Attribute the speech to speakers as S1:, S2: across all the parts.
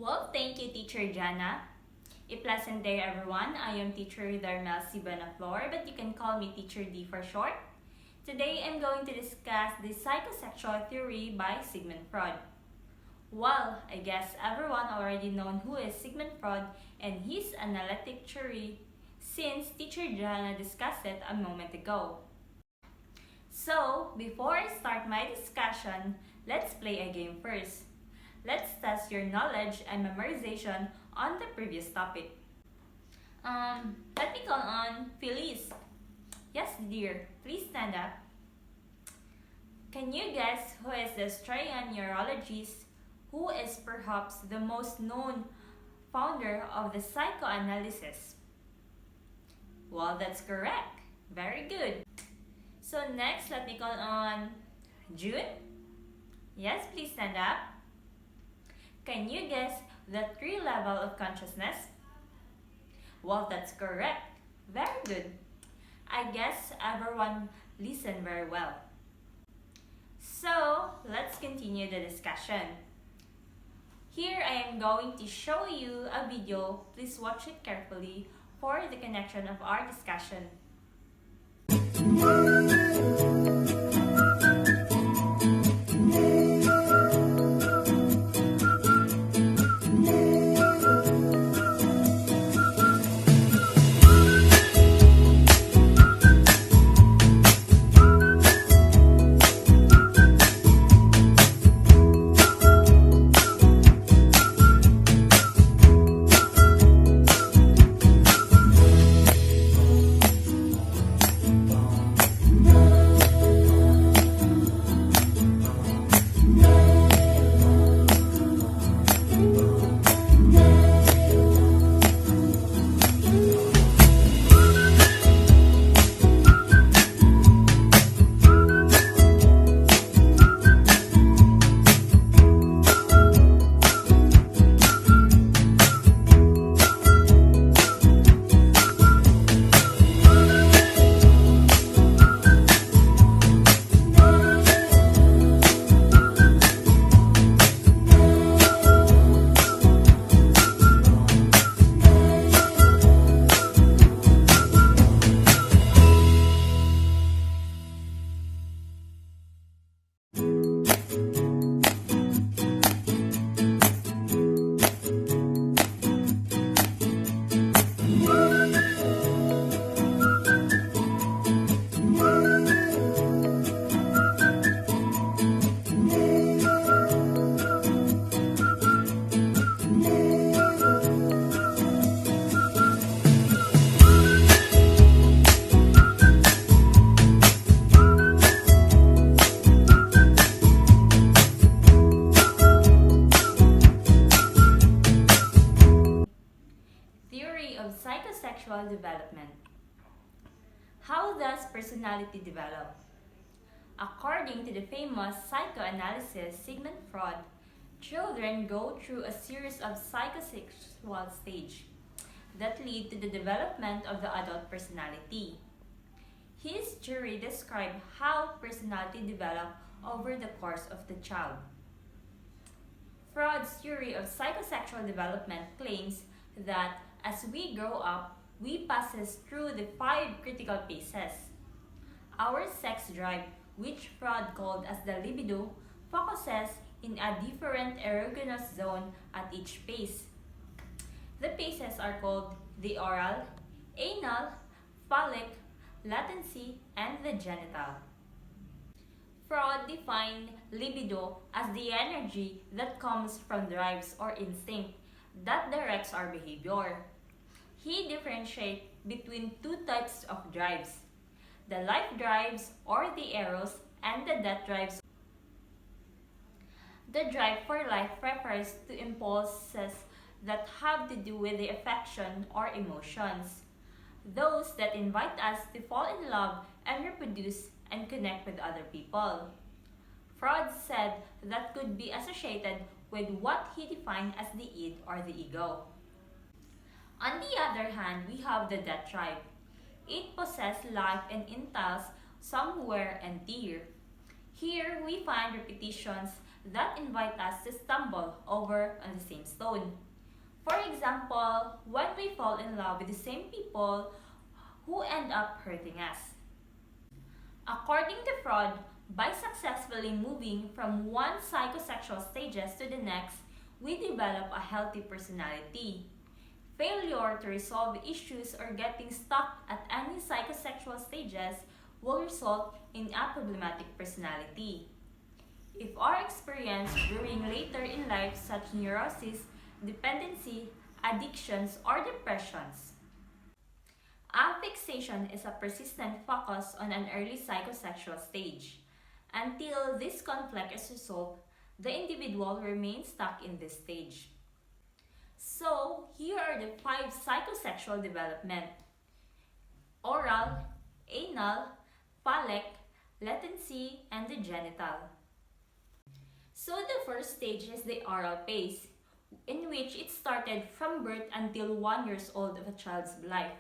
S1: Well, thank you, Teacher Jana. A pleasant day, everyone. I am Teacher Darmel Sibanaflor, but you can call me Teacher D for short. Today, I'm going to discuss the psychosexual theory by Sigmund Freud. Well, I guess everyone already knows who is Sigmund Freud and his analytic theory since Teacher Jana discussed it a moment ago. So, before I start my discussion, let's play a game first. Let's test your knowledge and memorization on the previous topic. Let me call on Felice. Yes, dear, please stand up. Can you guess who is the Australian neurologist who is perhaps the most known founder of the psychoanalysis? Well, that's correct. Very good. So next, let me call on June. Yes, please stand up. Can you guess the 3 level of consciousness? Well, that's correct. Very good. I guess everyone listened very well. So, let's continue the discussion. Here I am going to show you a video. Please watch it carefully for the connection of our discussion. Of psychosexual development. How does personality develop? According to the famous psychoanalysis Sigmund Freud, children go through a series of psychosexual stages that lead to the development of the adult personality. His theory describes how personality develops over the course of the child. Freud's theory of psychosexual development claims that as we grow up, we passes through the 5 critical phases. Our sex drive, which Freud called as the libido, focuses in a different erogenous zone at each phase. The phases are called the oral, anal, phallic, latency, and the genital. Freud defined libido as the energy that comes from drives or instinct that directs our behavior. He differentiates between 2 types of drives, the life drives or the eros and the death drives. The drive for life refers to impulses that have to do with the affection or emotions, those that invite us to fall in love and reproduce and connect with other people. Freud said that could be associated with what he defined as the id or the ego. On the other hand, we have the death drive. It possesses life and entails some wear and tear. Here we find repetitions that invite us to stumble over on the same stone. For example, when we fall in love with the same people who end up hurting us. According to Freud, by successfully moving from one psychosexual stages to the next, we develop a healthy personality. Failure to resolve issues or getting stuck at any psychosexual stages will result in a problematic personality. If our experience during later in life such neurosis, dependency, addictions, or depressions. Affixation is a persistent focus on an early psychosexual stage. Until this conflict is resolved, the individual remains stuck in this stage. So, here are the 5 psychosexual development: oral, anal, phallic, latency, and the genital. So the first stage is the oral phase, in which it started from birth until 1 year old of a child's life.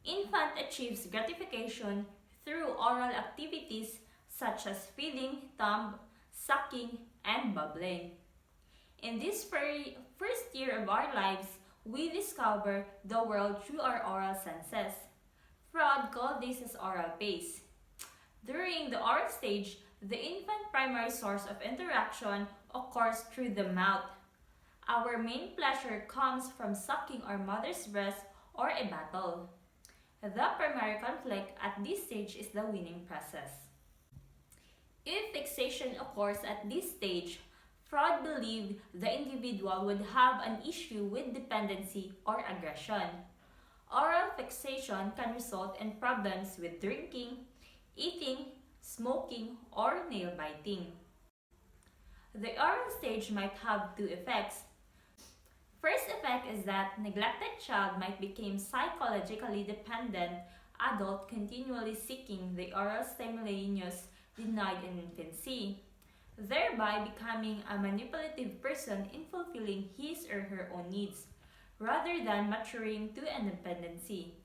S1: Infant achieves gratification through oral activities such as feeding, thumb, sucking, and bubbling. In this first year of our lives, we discover the world through our oral senses. Freud called this as oral phase. During the oral stage, the infant primary source of interaction occurs through the mouth. Our main pleasure comes from sucking our mother's breast or a bottle. The primary conflict at this stage is the weaning process. If fixation occurs at this stage, Freud believed the individual would have an issue with dependency or aggression. Oral fixation can result in problems with drinking, eating, smoking, or nail biting. The oral stage might have 2 effects. First effect is that neglected child might become psychologically dependent adult continually seeking the oral stimulus denied in infancy, thereby becoming a manipulative person in fulfilling his or her own needs, rather than maturing to independency.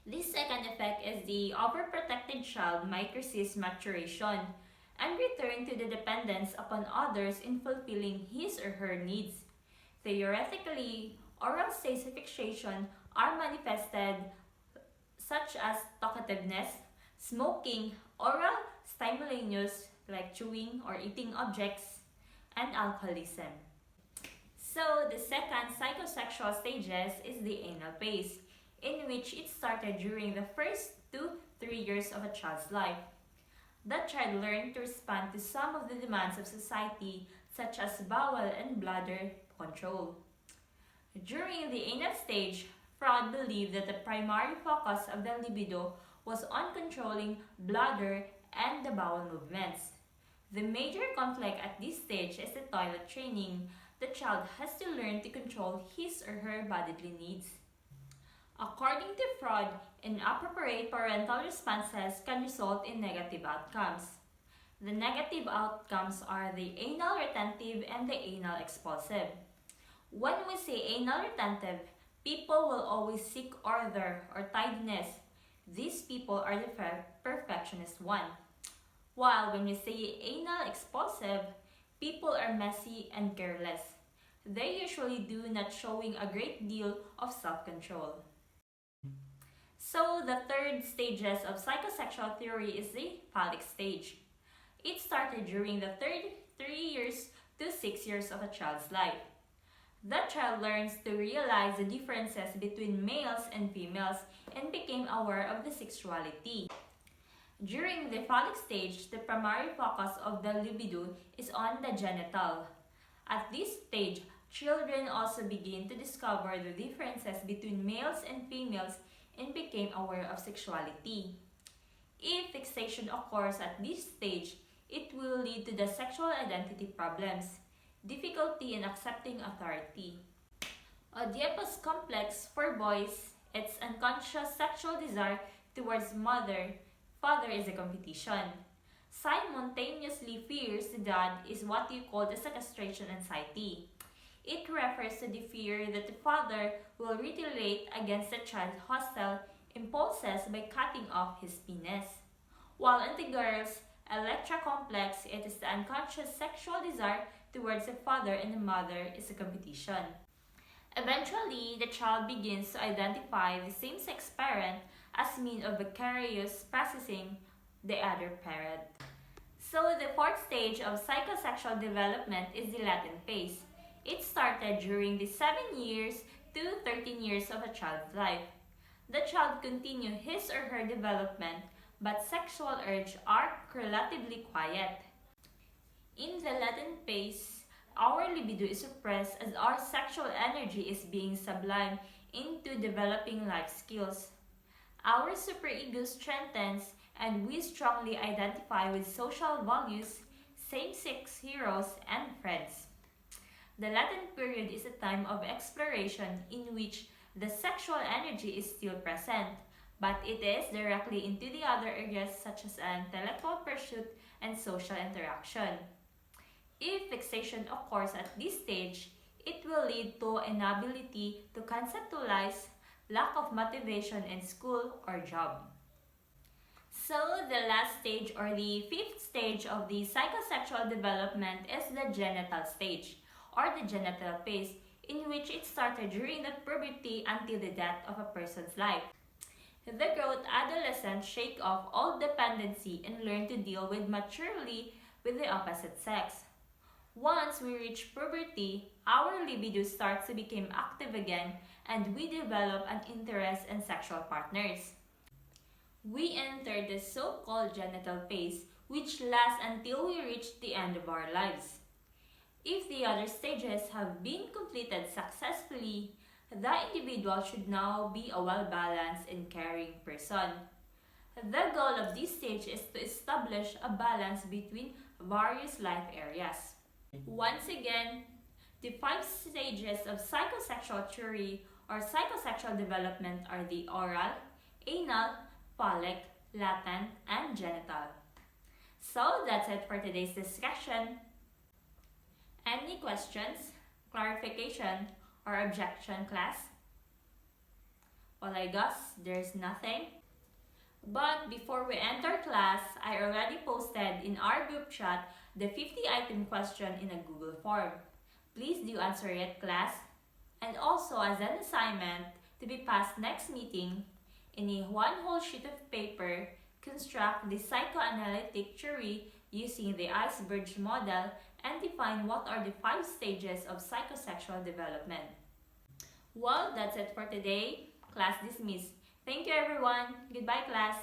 S1: This second effect is the overprotected child might resist maturation and return to the dependence upon others in fulfilling his or her needs. Theoretically, oral states of fixation are manifested such as talkativeness, smoking, oral stimulus like chewing or eating objects, and alcoholism. So the second psychosexual stages is the anal phase, in which it started during the first 2 to 3 years of a child's life. The child learned to respond to some of the demands of society such as bowel and bladder control. During the anal stage, Freud believed that the primary focus of the libido was on controlling bladder and the bowel movements. The major conflict at this stage is the toilet training. The child has to learn to control his or her bodily needs. According to Freud, inappropriate parental responses can result in negative outcomes. The negative outcomes are the anal retentive and the anal expulsive. When we say anal retentive, people will always seek order or tidiness. These people are the perfectionist one. While when we say anal expulsive, people are messy and careless. They usually do not showing a great deal of self-control. So the third stages of psychosexual theory is the phallic stage. It started during the third 3 years to 6 years of a child's life. The child learns to realize the differences between males and females and became aware of the sexuality. During the phallic stage, the primary focus of the libido is on the genital. At this stage, children also begin to discover the differences between males and females and became aware of sexuality. If fixation occurs at this stage, it will lead to the sexual identity problems, difficulty in accepting authority. Oedipus complex for boys, its unconscious sexual desire towards father is a competition. Simultaneously fears the dad is what you call the sequestration anxiety. It refers to the fear that the father will retaliate against the child's hostile impulses by cutting off his penis. While in the girls, Electra complex, it is the unconscious sexual desire towards a father and a mother is a competition. Eventually, the child begins to identify the same-sex parent as means of vicarious processing the other parent. So the fourth stage of psychosexual development is the latent phase. It started during the 7 years to 13 years of a child's life. The child continues his or her development, but sexual urges are relatively quiet. In the latent phase, our libido is suppressed as our sexual energy is being sublimed into developing life skills. Our superego strengthens and we strongly identify with social values, same-sex heroes, and friends. The latent period is a time of exploration in which the sexual energy is still present, but it is directly into the other areas such as intellectual pursuit and social interaction. If fixation occurs at this stage, it will lead to inability to conceptualize, lack of motivation in school or job. So the last stage or the fifth stage of the psychosexual development is the genital stage or the genital phase, in which it started during the puberty until the death of a person's life. The growth adolescents shake off all dependency and learn to deal with maturely with the opposite sex. Once we reach puberty, our libido starts to become active again and we develop an interest in sexual partners. We enter the so-called genital phase, which lasts until we reach the end of our lives. If the other stages have been completed successfully, the individual should now be a well-balanced and caring person. The goal of this stage is to establish a balance between various life areas. Once again, the 5 stages of psychosexual theory or psychosexual development are the oral, anal, phallic, latent, and genital. So that's it for today's discussion. Any questions, clarification, or objection, class? Well, I guess there's nothing. But before we enter class, I already posted in our group chat the 50-item question in a Google form. Please do answer it, class. And also, as an assignment to be passed next meeting, in a one whole sheet of paper, construct the psychoanalytic theory using the iceberg model and define what are the 5 stages of psychosexual development. Well, that's it for today. Class dismissed. Thank you everyone. Goodbye, class.